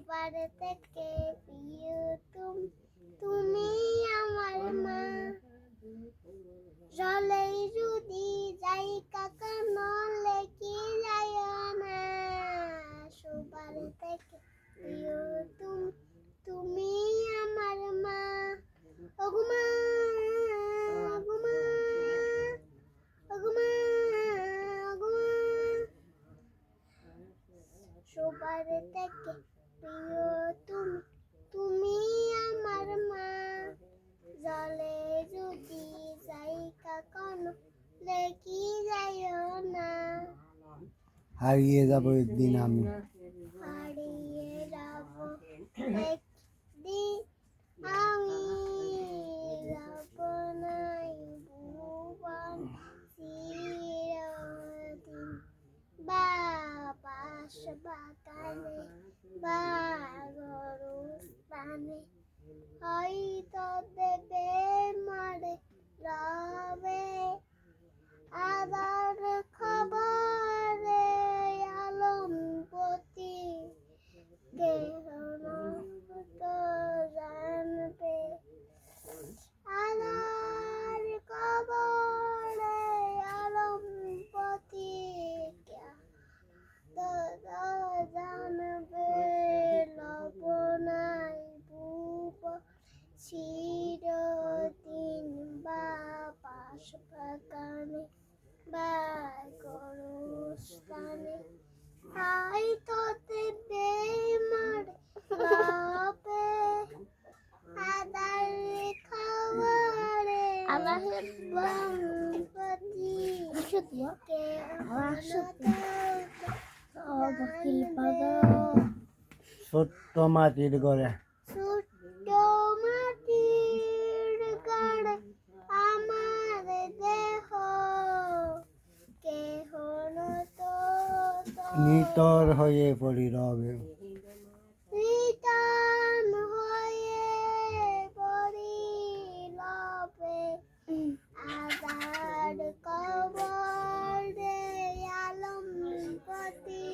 সবার থেকে প্রিয় তুমি আমার মা। জলেই যদি যাই কাকা নলে কি যায় না। সবার থেকে প্রিয় তুমি আমার মা। ওগো মা, ওগো মা, ওগো মা, ওগো মা। সবার থেকে প্রিয় তুমি আমার মা। জলে যদি যাই কখনো লেখি যাইও না। হারিয়ে যাব একদিন আমি, হারিয়ে যাব একদিন আমি। যাব নাই ভুবন চিরদিন। বাতাস বাগানে বা গরুস্থানে হয়তো দেবে মারে রবে। আদার খবরে আলমপতি কেহ তো জানবে। আদার খবরে আলমপতি জানবে। লবণাই বুব চিরদিন বাতাস বাগানে বা গরুস্থানে হয়তো দেবে মারে রবে। আদার খবরে আলমপতি ছোট্ট মাটির ঘরে, ছোট্ট মাটির ঘরে আমার দেহ কেহ তো নিতর হয়ে পড়ি রবে। নিতান হয়ে পড়ি লবে। আদার কবরে আলমপতি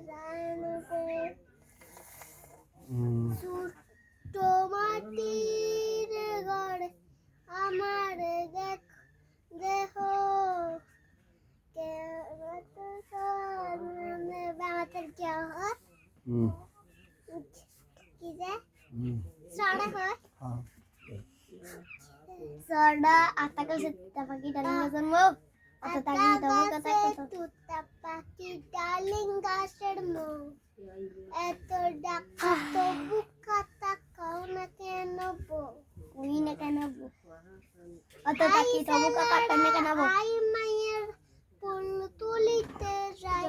জানবে। ছোট্ট মাটির ঘরে আমার দেহ কি যে সড়া হয় সড়া আতা গাছে তুতা পাখি ডালিম গাছের মো। আতা তুতা পাখি ডালিম গাছের মো। এত ডাকা তবু কথা কও না কেন বউ? কই না কেন বউ? অত ডাকি তবু কথা কও না কেন বউ? আই মায়ের ফুল তুলিতে যাই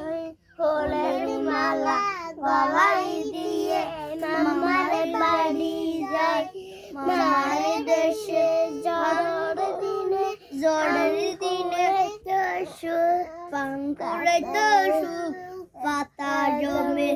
ফুলের মালা গলায় দিয়ে মামার বাড়ি যাই। মামার দেশে ঝড়ের দিনে পাঙ্কুড়ে তো পাতা জমে।